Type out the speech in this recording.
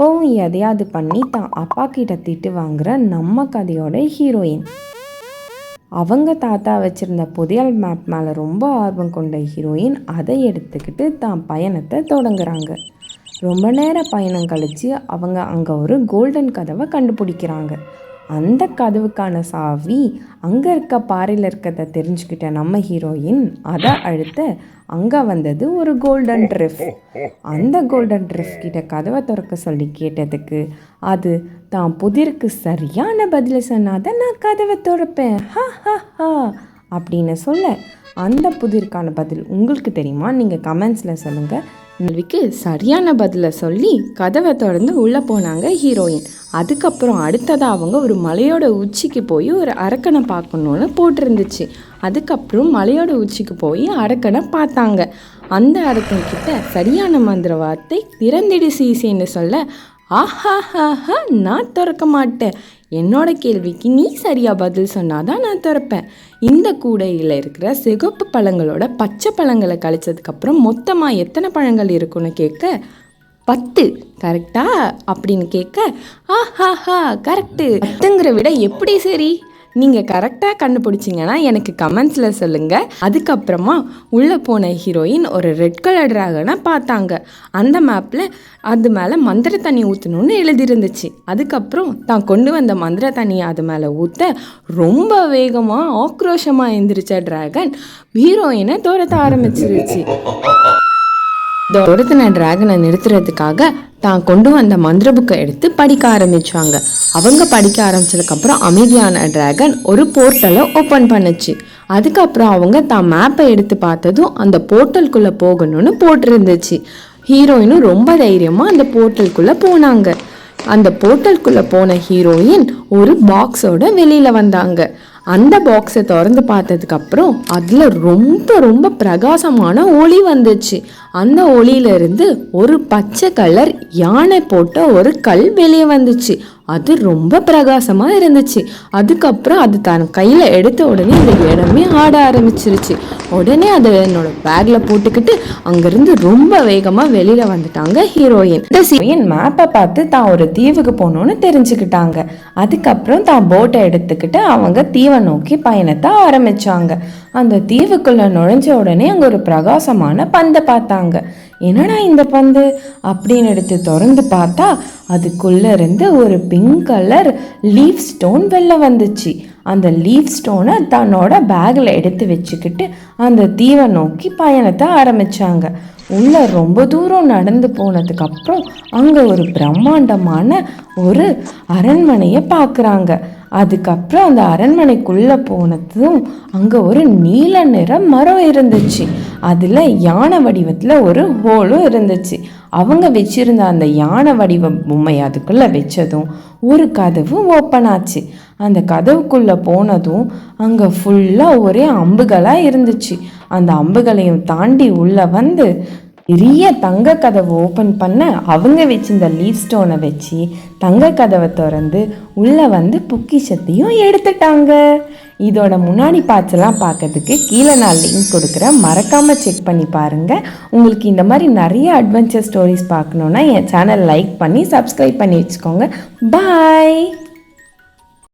எப்பவும் எதையாவது பண்ணி தான் அப்பா கிட்ட திட்டு வாங்குற நம்ம கதையோட ஹீரோயின். அவங்க தாத்தா வச்சுருந்த புதையல் மேப் மேலே ரொம்ப ஆர்வம் கொண்ட ஹீரோயின் அதை எடுத்துக்கிட்டு தான் பயணத்தை தொடங்குறாங்க. ரொம்ப நேரம் பயணம் கழித்து அவங்க அங்கே ஒரு கோல்டன் கதவை கண்டுபிடிக்கிறாங்க. அந்த கதவுக்கான சாவி அங்கே இருக்க பாறையில் இருக்கிறத தெரிஞ்சுக்கிட்ட நம்ம ஹீரோயின் அதை அழுத்த அங்கே வந்தது ஒரு கோல்டன் ட்ரிஃப். அந்த கோல்டன் ட்ரிஃப் கிட்ட கதவை திறக்க சொல்லி கேட்டதுக்கு அது தான் புதிருக்கு சரியான பதிலை சொன்னாதான் நான் கதவை திறப்பேன் ஹா ஹா ஹா அப்படின்னு சொல்ல, அந்த புதிருக்கான பதில் உங்களுக்கு தெரியுமா? நீங்கள் கமெண்ட்ஸில் சொல்லுங்கள். கேள்விக்கு சரியான பதிலை சொல்லி கதவை திறந்து உள்ளே போனாங்க ஹீரோயின். அதுக்கப்புறம் அடுத்ததாக அவங்க ஒரு மலையோட உச்சிக்கு போய் ஒரு அரக்கனை பார்க்கணுன்னு போட்டிருந்துச்சு. அதுக்கப்புறம் மலையோட உச்சிக்கு போய் அரக்கனை பார்த்தாங்க. அந்த அரக்கன்கிட்ட சரியான மந்திர வார்த்தை திறந்திடு சீசேன்னு சொல்ல, ஆஹாஹாஹா நான் திறக்க மாட்டேன், என்னோட கேள்விக்கு நீ சரியாக பதில் சொன்னாதான் நான் திறப்பேன். இந்த கூடையில் இருக்கிற சிகப்பு பழங்களோட பச்சை பழங்களை கழிச்சதுக்கப்புறம் மொத்தமாக எத்தனை பழங்கள் இருக்குன்னு கேட்க 10 கரெக்டா அப்படின்னு கேட்க, ஆஹாஹா கரெக்டு, 10ங்கிற விட எப்படி சரி? நீங்கள் கரெக்டாக கண்டுபிடிச்சிங்கன்னா எனக்கு கமெண்ட்ஸில் சொல்லுங்கள். அதுக்கப்புறமா உள்ளே போன ஹீரோயின் ஒரு ரெட் கலர் ட்ராகனை பார்த்தாங்க. அந்த மேப்பில் அது மேலே மந்திர தண்ணி ஊற்றணுன்னு எழுதியிருந்துச்சு. அதுக்கப்புறம் தான் கொண்டு வந்த மந்திர தண்ணியை அது மேலே ஊற்ற ரொம்ப வேகமாக ஆக்ரோஷமாக எழுந்திரிச்ச ட்ராகன் ஹீரோயினை துரத்த ஆரம்பிச்சிருச்சு. துரத்தின ட்ராகனை நிறுத்துறதுக்காக தான் கொண்டு வந்த மந்திர புக்கை எடுத்து படிக்க ஆரம்பிச்சாங்க. அவங்க படிக்க ஆரம்பிச்சதுக்கப்புறம் அமைதியான ட்ராகன் ஒரு போர்ட்டலை ஓப்பன் பண்ணுச்சு. அதுக்கப்புறம் அவங்க தான் மேப்பை எடுத்து பார்த்ததும் அந்த போர்ட்டலுக்குள்ளே போகணும்னு போட்டிருந்துச்சு. ஹீரோயினும் ரொம்ப தைரியமாக அந்த போர்ட்டலுக்குள்ளே போனாங்க. அந்த போர்ட்டலுக்குள்ளே போன ஹீரோயின் ஒரு பாக்ஸோட வெளியில் வந்தாங்க. அந்த பாக்ஸை திறந்து பார்த்ததுக்கப்புறம் அதில் ரொம்ப ரொம்ப பிரகாசமான ஒளி வந்துச்சு. அந்த ஒளியிலிருந்து ஒரு பச்சை கலர் யானை போட்ட ஒரு கல் வெளியே வந்துச்சு. அது ரொம்ப பிரகாசமாக இருந்துச்சு. அதுக்கப்புறம் அது தன் கையில் எடுத்த உடனே அந்த இடமே ஆட ஆரம்பிச்சிருச்சு. உடனே அதை என்னோட பேக்கில் போட்டுக்கிட்டு அங்கேருந்து ரொம்ப வேகமாக வெளியில் வந்துட்டாங்க ஹீரோயின். இந்த ஹீரோயின் மேப்பை பார்த்து தான் ஒரு தீவுக்கு போகணுன்னு தெரிஞ்சுக்கிட்டாங்க. அதுக்கப்புறம் தான் போட்டை எடுத்துக்கிட்டு அவங்க தீவை நோக்கி பயணத்தை ஆரம்பித்தாங்க. அந்த தீவுக்குள்ளே நுழைஞ்ச உடனே அங்கே ஒரு பிரகாசமான பந்தை பார்த்தாங்க. என்னடா இந்த பந்து அப்படின்னு எடுத்து திறந்து பார்த்தா அதுக்குள்ளே இருந்து ஒரு பிங்க் கலர் லீஃப் ஸ்டோன் வெளில வந்துச்சு. அந்த லீஃப் ஸ்டோனை தன்னோட பேக்கில் எடுத்து வச்சுக்கிட்டு அந்த தீவை நோக்கி பயணத்தை ஆரம்பித்தாங்க. உள்ள ரொம்ப தூரம் நடந்து போனதுக்கப்புறம் அங்கே ஒரு பிரம்மாண்டமான ஒரு அரண்மனையை பார்க்குறாங்க. அதுக்கப்புறம் அந்த அரண்மனைக்குள்ளே போனதும் அங்கே ஒரு நீல நிற மரம் இருந்துச்சு. அதில் யானை வடிவத்தில் ஒரு ஹோலும் இருந்துச்சு. அவங்க வச்சிருந்த அந்த யானை வடிவ பொம்மை அதுக்குள்ளே வச்சதும் ஒரு கதவு ஓப்பன் ஆச்சு. அந்த கதவுக்குள்ளே போனதும் அங்கே ஃபுல்லாக ஒரே அம்புகளாக இருந்துச்சு. அந்த அம்புகளையும் தாண்டி உள்ளே வந்து பெரிய தங்க கதவை ஓப்பன் பண்ண அவங்க வச்சிருந்த லீஃப் ஸ்டோனை வச்சு தங்க கதவை திறந்து உள்ளே வந்து பொக்கிஷத்தையும் எடுத்துட்டாங்க. இதோட முன்னாடி பார்ட்ஸ்லாம் பார்க்கறதுக்கு கீழே நான் லிங்க் கொடுக்குறேன், மறக்காமல் செக் பண்ணி பாருங்கள். உங்களுக்கு இந்த மாதிரி நிறைய அட்வென்ச்சர் ஸ்டோரிஸ் பார்க்கணுன்னா என் சேனல் லைக் பண்ணி சப்ஸ்கிரைப் பண்ணி வச்சுக்கோங்க. பாய்.